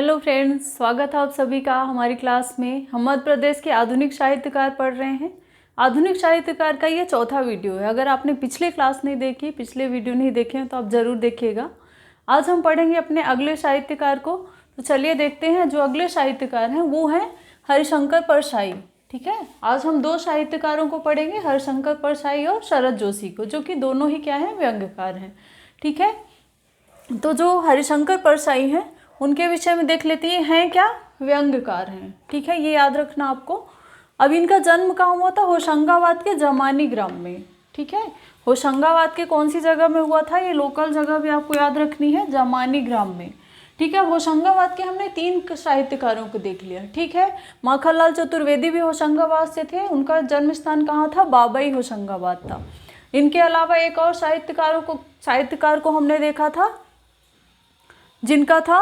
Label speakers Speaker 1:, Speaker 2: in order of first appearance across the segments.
Speaker 1: Hello friends, स्वागत है आप सभी का हमारी क्लास में। हम मध्य प्रदेश के आधुनिक साहित्यकार पढ़ रहे हैं। आधुनिक साहित्यकार का ये चौथा वीडियो है। अगर आपने पिछले क्लास नहीं देखी, पिछले वीडियो नहीं देखे हैं तो आप ज़रूर देखिएगा। आज हम पढ़ेंगे अपने अगले साहित्यकार को। तो चलिए देखते हैं। जो अगले साहित्यकार हैं वो हैं हरिशंकर परसाई। ठीक है, आज हम दो साहित्यकारों को पढ़ेंगे, हरिशंकर परसाई और शरद जोशी को, जो कि दोनों ही क्या हैं, व्यंग्यकार हैं। ठीक है, तो जो हरिशंकर परसाई हैं उनके विषय में देख लेते हैं क्या, व्यंग्यकार हैं। ठीक है, ये याद रखना आपको। अब इनका जन्म कहाँ हुआ था? होशंगाबाद के जमानी ग्राम में। ठीक है, होशंगाबाद के कौन सी जगह में हुआ था? ये लोकल जगह भी आपको याद रखनी है, जमानी ग्राम में। ठीक है, होशंगाबाद के हमने 3 साहित्यकारों को देख लिया। ठीक है, माखनलाल चतुर्वेदी भी होशंगाबाद से थे। उनका जन्म स्थान कहाँ था? बाबई होशंगाबाद था। इनके अलावा एक और साहित्यकार को हमने देखा था, जिनका था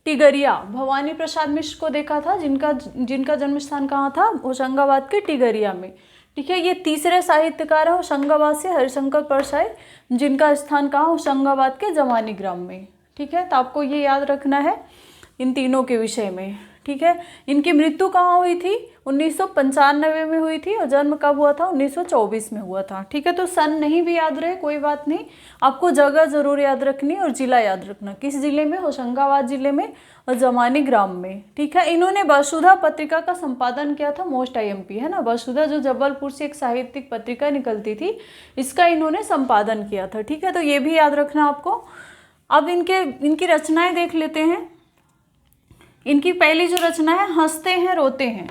Speaker 1: टिगरिया। भवानी प्रसाद मिश्र को देखा था, जिनका जन्म स्थान कहाँ था? होशंगाबाद के टिगरिया में। ठीक है, ये तीसरे साहित्यकार हैं होशंगाबाद से, हरिशंकर परसाई, जिनका स्थान कहाँ? होशंगाबाद के जमानी ग्राम में। ठीक है, तो आपको ये याद रखना है इन तीनों के विषय में। ठीक है, इनकी मृत्यु कहाँ हुई थी? 1995 में हुई थी। और जन्म कब हुआ था? 1924 में हुआ था। ठीक है, तो सन नहीं भी याद रहे कोई बात नहीं, आपको जगह जरूर याद रखनी और जिला याद रखना। किस जिले में? होशंगाबाद जिले में और जमानी ग्राम में। ठीक है, इन्होंने वसुधा पत्रिका का संपादन किया था। मोस्ट IMP है ना, वसुधा जो जबलपुर से एक साहित्यिक पत्रिका निकलती थी, इसका इन्होंने संपादन किया था। ठीक है, तो ये भी याद रखना आपको। अब इनकी रचनाएं देख लेते हैं। इनकी पहली जो रचना है, हंसते हैं रोते हैं।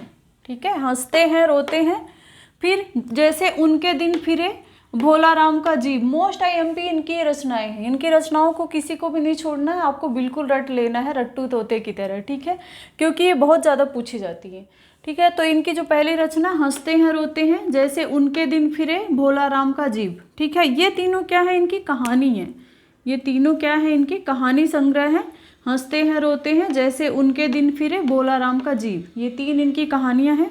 Speaker 1: ठीक है, हंसते हैं रोते हैं। फिर जैसे उनके दिन फिरे, भोला राम का जीव। मोस्ट IMP इनकी रचनाएं हैं। इनकी रचनाओं को किसी को भी नहीं छोड़ना है, आपको बिल्कुल रट लेना है, रट्टू तोते की तरह। ठीक है, क्योंकि ये बहुत ज़्यादा पूछी जाती है। ठीक है, तो इनकी जो पहली रचना, हंसते हैं रोते हैं, जैसे उनके दिन फिरे, भोला राम का जीव। ठीक है, ये तीनों क्या है? इनकी कहानी है। ये तीनों क्या है? इनकी कहानी संग्रह है। हंसते हैं रोते हैं, जैसे उनके दिन फिरे, भोला राम का जीव। ये 3 इनकी कहानियां हैं।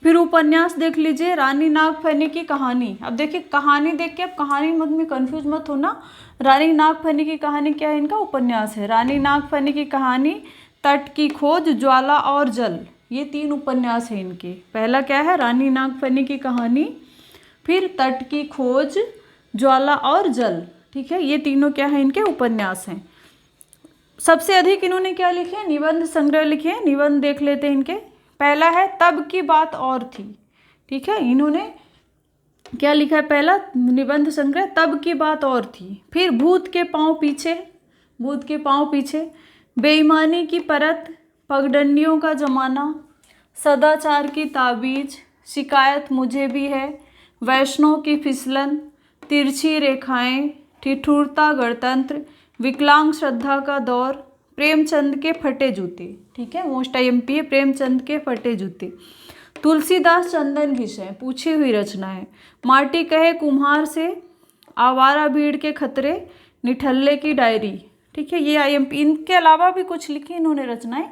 Speaker 1: फिर उपन्यास देख लीजिए, रानी नागफनी की कहानी। अब देखिए, कहानी देख के अब कहानी मत में कंफ्यूज मत होना। रानी नागफनी की कहानी क्या है? इनका उपन्यास है। रानी नागफनी की कहानी, तट की खोज, ज्वाला और जल। ये 3 उपन्यास है इनके। पहला क्या है? रानी नागफनी की कहानी, फिर तट की खोज, ज्वाला और जल। ठीक है, ये तीनों क्या है? इनके उपन्यास हैं। सबसे अधिक इन्होंने क्या लिखे? निबंध संग्रह लिखे। निबंध देख लेते हैं इनके। पहला है तब की बात और थी। ठीक है, इन्होंने क्या लिखा है? पहला निबंध संग्रह तब की बात और थी। फिर भूत के पांव पीछे, भूत के पांव पीछे, बेईमानी की परत, पगडंडियों का जमाना, सदाचार की ताबीज, शिकायत मुझे भी है, वैष्णव की फिसलन, तिरछी रेखाएं, ठिठुरता गणतंत्र, विकलांग श्रद्धा का दौर, प्रेमचंद के फटे जूते। ठीक है, मोस्ट IMP है, प्रेमचंद के फटे जूते। तुलसीदास चंदन घिसे, पूछी हुई रचना है। माटी कहे कुम्हार से, आवारा भीड़ के खतरे, निठल्ले की डायरी। ठीक है, ये IMP। इनके अलावा भी कुछ लिखी इन्होंने रचनाएं।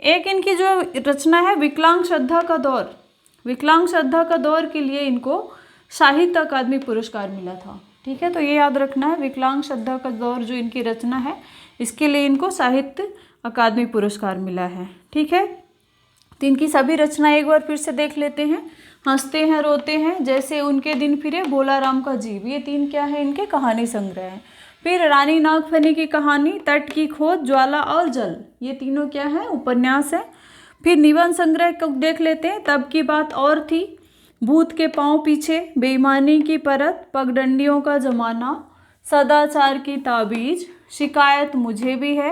Speaker 1: एक इनकी जो रचना है, विकलांग श्रद्धा का दौर। विकलांग श्रद्धा का दौर के लिए इनको साहित्य अकादमी पुरस्कार मिला था। ठीक है, तो ये याद रखना है, विकलांग श्रद्धा का दौर जो इनकी रचना है, इसके लिए इनको साहित्य अकादमी पुरस्कार मिला है। ठीक है, तो इनकी सभी रचनाएं एक बार फिर से देख लेते हैं। हंसते हैं रोते हैं, जैसे उनके दिन फिरे, भोला राम का जीव। ये 3 क्या है? इनके कहानी संग्रह है। फिर रानी नागफनी की कहानी, तट की खोज, ज्वाला और जल। ये तीनों क्या है? उपन्यास है। फिर निबंध संग्रह को देख लेते हैं। तब की बात और थी, भूत के पांव पीछे, बेईमानी की परत, पगडंडियों का जमाना, सदाचार की ताबीज, शिकायत मुझे भी है,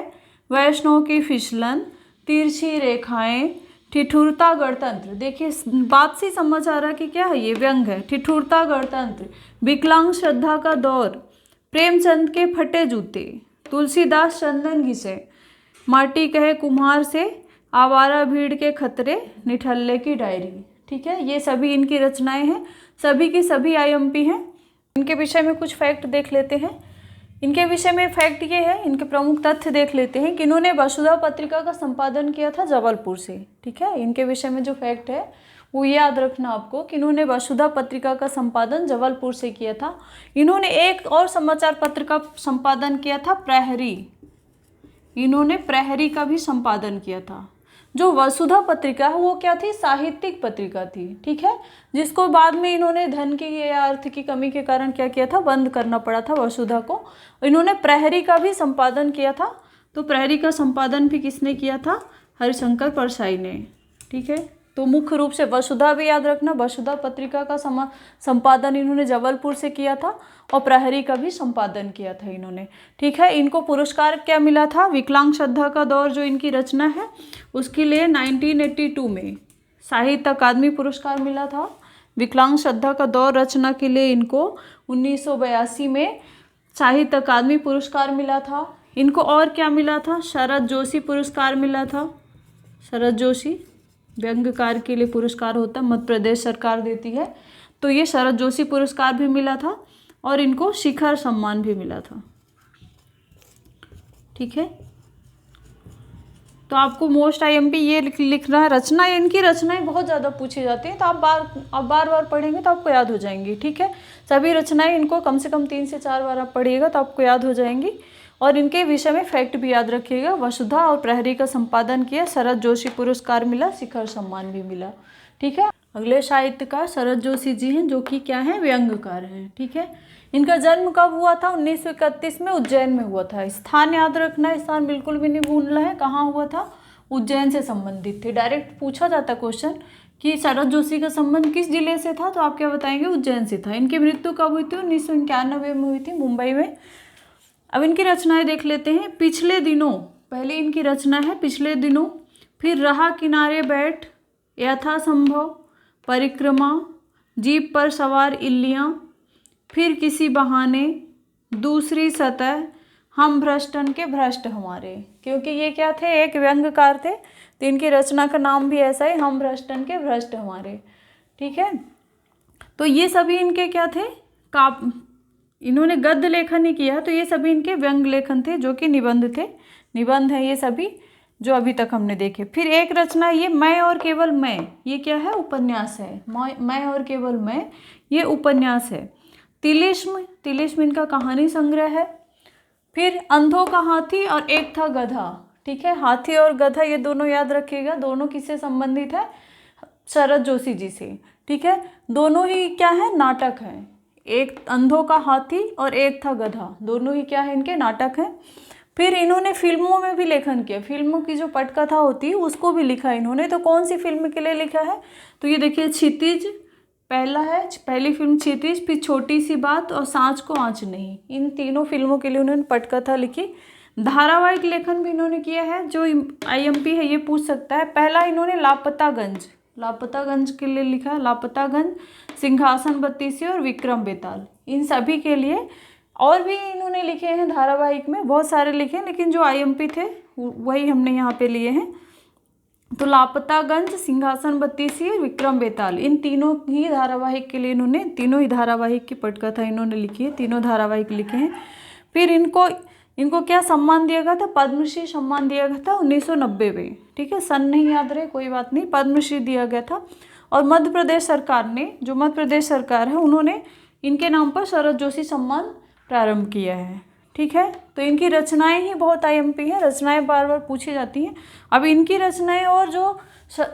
Speaker 1: वैष्णव की फिसलन, तिरछी रेखाएं, ठिठुरता गणतंत्र। देखिए, बात से समझ आ रहा कि क्या है? ये व्यंग है। ठिठुरता गणतंत्र, विकलांग श्रद्धा का दौर, प्रेमचंद के फटे जूते, तुलसीदास चंदन घिसे, माटी कहे कुम्हार से, आवारा भीड़ के खतरे, निठल्ले की डायरी। ठीक है, ये सभी इनकी रचनाएं हैं। सभी की सभी IMP हैं। इनके विषय में कुछ फैक्ट देख लेते हैं। इनके विषय में फैक्ट ये है, इनके प्रमुख तथ्य देख लेते हैं कि इन्होंने वसुधा पत्रिका का संपादन किया था जबलपुर से। ठीक है, इनके विषय में जो फैक्ट है वो याद रखना आपको कि इन्होंने वसुधा पत्रिका का संपादन जबलपुर से किया था। इन्होंने एक और समाचार पत्र का संपादन किया था, प्रहरी। इन्होंने प्रहरी का भी संपादन किया था। जो वसुधा पत्रिका है वो क्या थी, साहित्यिक पत्रिका थी, ठीक है, जिसको बाद में इन्होंने धन की या अर्थ की कमी के कारण क्या किया था, बंद करना पड़ा था वसुधा को। इन्होंने प्रहरी का भी संपादन किया था। तो प्रहरी का संपादन भी किसने किया था, हरिशंकर परसाई ने, ठीक है। तो मुख्य रूप से वसुधा भी याद रखना, वसुधा पत्रिका का संपादन इन्होंने जबलपुर से किया था और प्रहरी का भी संपादन किया था इन्होंने, ठीक है। इनको पुरस्कार क्या मिला था, विकलांग श्रद्धा का दौर जो इनकी रचना है उसके लिए 1982 में साहित्य अकादमी पुरस्कार मिला था। विकलांग श्रद्धा का दौर रचना के लिए इनको 1982 में साहित्य अकादमी पुरस्कार मिला था। इनको और क्या मिला था, शरद जोशी पुरस्कार मिला था। शरद जोशी व्यंग्यकार के लिए पुरस्कार होता है, मध्य प्रदेश सरकार देती है। तो ये शरद जोशी पुरस्कार भी मिला था और इनको शिखर सम्मान भी मिला था, ठीक है। तो आपको मोस्ट आईएमपी ये लिखना है। रचना, इनकी रचनाएं बहुत ज़्यादा पूछी जाती हैं, तो आप बार बार पढ़ेंगे तो आपको याद हो जाएंगी, ठीक है। सभी रचनाएं इनको कम से कम 3 से 4 बार आप पढ़िएगा तो आपको याद हो जाएंगी। और इनके विषय में फैक्ट भी याद रखिएगा। वसुधा और प्रहरी का संपादन किया, शरद जोशी पुरस्कार मिला, शिखर सम्मान भी मिला, ठीक है। अगले साहित्यकार शरद जोशी जी हैं, जो कि क्या है, व्यंग्यकार हैं, ठीक है। इनका जन्म कब हुआ था, 1931 में उज्जैन में हुआ था। स्थान याद रखना है, स्थान बिल्कुल भी नहीं भूलना है, कहाँ हुआ था, उज्जैन से संबंधित थे। डायरेक्ट पूछा जाता क्वेश्चन कि शरद जोशी का संबंध किस जिले से था, तो आप क्या बताएंगे, उज्जैन से था। इनकी मृत्यु कब हुई थी, 1991 में हुई थी, मुंबई में। अब इनकी रचनाएं देख लेते हैं। पिछले दिनों, पहले इनकी रचना है पिछले दिनों, फिर रहा किनारे बैठ, यथासंभव, परिक्रमा, जीप पर सवार इल्लियाँ, फिर किसी बहाने, दूसरी सतह, हम भ्रष्टन के भ्रष्ट हमारे। क्योंकि ये क्या थे, एक व्यंग्यकार थे, तो इनकी रचना का नाम भी ऐसा ही, हम भ्रष्टन के भ्रष्ट हमारे, ठीक है। तो ये सभी इनके क्या थे, इन्होंने गद्य लेखन ही किया, तो ये सभी इनके व्यंग लेखन थे, जो कि निबंध थे, निबंध है ये सभी जो अभी तक हमने देखे। फिर एक रचना ये मैं और केवल मैं, ये क्या है, उपन्यास है। मैं और केवल मैं, ये उपन्यास है। तिलिस्म, तिलिस्म इनका कहानी संग्रह है। फिर अंधों का हाथी और एक था गधा, ठीक है। हाथी और गधा ये दोनों याद रखिएगा, दोनों किससे संबंधित है, शरद जोशी जी से, ठीक है। दोनों ही क्या है, नाटक है। एक अंधों का हाथी और एक था गधा, दोनों ही क्या है, इनके नाटक हैं। फिर इन्होंने फिल्मों में भी लेखन किया, फिल्मों की जो पटकथा होती है उसको भी लिखा इन्होंने। तो कौन सी फिल्म के लिए लिखा है, तो ये देखिए, क्षितिज पहला है, पहली फिल्म क्षितिज, फिर छोटी सी बात और सांच को आँच नहीं, इन तीनों फिल्मों के लिए उन्होंने पटकथा लिखी। धारावाहिक लेखन भी इन्होंने किया है, जो आईएमपी है ये पूछ सकता है। पहला इन्होंने लापतागंज, लापतागंज के लिए लिखा है, लापतागंज, सिंहासन बत्तीसी और विक्रम बेताल, इन सभी के लिए। और भी इन्होंने लिखे हैं धारावाहिक में, बहुत सारे लिखे हैं, लेकिन जो आईएमपी थे वही हमने यहाँ पे लिए हैं। तो लापतागंज, सिंहासन बत्तीसी, विक्रम बेताल, इन तीनों ही धारावाहिक के लिए इन्होंने, तीनों ही धारावाहिक की पटकथा इन्होंने लिखी है, तीनों धारावाहिक लिखे हैं। फिर इनको क्या सम्मान दिया गया था, पद्मश्री सम्मान दिया गया था 1990 में, ठीक है। सन नहीं याद रहे कोई बात नहीं, पद्मश्री दिया गया था। और मध्य प्रदेश सरकार ने, जो मध्य प्रदेश सरकार है, उन्होंने इनके नाम पर शरद जोशी सम्मान प्रारंभ किया है, ठीक है। तो इनकी रचनाएं ही बहुत आईएमपी हैं, रचनाएं बार बार पूछी जाती हैं। अब इनकी रचनाएं और जो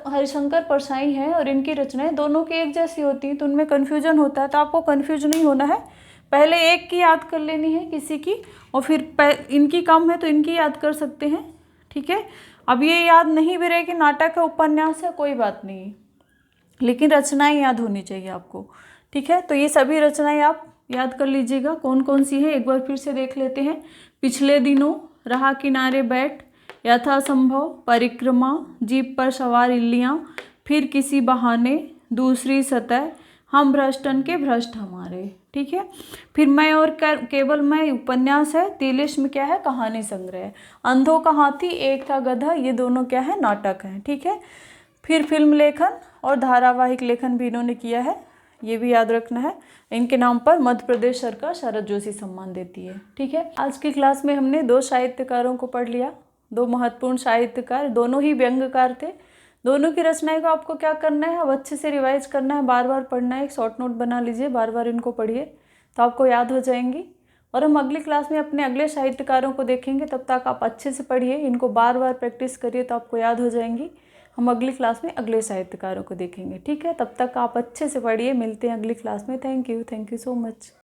Speaker 1: हरिशंकर परसाई हैं और इनकी रचनाएं दोनों की एक जैसी होती हैं, तो उनमें कन्फ्यूजन होता है। तो आपको कन्फ्यूज नहीं होना है, पहले एक की याद कर लेनी है किसी की, और फिर इनकी कम है तो इनकी याद कर सकते हैं, ठीक है। अब ये याद नहीं भी रहे कि नाटक है, उपन्यास है, कोई बात नहीं, लेकिन रचनाएं याद होनी चाहिए आपको, ठीक है। तो ये सभी रचनाएं आप याद कर लीजिएगा, कौन कौन सी है एक बार फिर से देख लेते हैं। पिछले दिनों, रहा किनारे बैठ, यथासंभव, परिक्रमा, जीप पर सवार इल्लियाँ, फिर किसी बहाने, दूसरी सतह, हम भ्रष्टन के भ्रष्ट हमारे, ठीक है। फिर मैं और केवल मैं उपन्यास है। तिलिस्म क्या है, कहानी संग्रह। अंधों का हाथी, एक था गधा, ये दोनों क्या है, नाटक हैं, ठीक है। फिर फिल्म लेखन और धारावाहिक लेखन भी इन्होंने किया है, ये भी याद रखना है। इनके नाम पर मध्य प्रदेश सरकार शरद जोशी सम्मान देती है, ठीक है। आज की क्लास में हमने 2 साहित्यकारों को पढ़ लिया, 2 महत्वपूर्ण साहित्यकार, दोनों ही व्यंग्यकार थे। दोनों की रचनाएं को आपको क्या करना है, अब अच्छे से रिवाइज करना है, बार बार पढ़ना है, एक शॉर्ट नोट बना लीजिए, बार बार इनको पढ़िए तो आपको याद हो जाएंगी। और हम अगली क्लास में अपने अगले साहित्यकारों को देखेंगे। तब तक आप अच्छे से पढ़िए, इनको बार बार प्रैक्टिस करिए तो आपको याद हो जाएंगी। हम अगली क्लास में अगले साहित्यकारों को देखेंगे, ठीक है। तब तक आप अच्छे से पढ़िए, मिलते हैं अगली क्लास में। Thank you so much.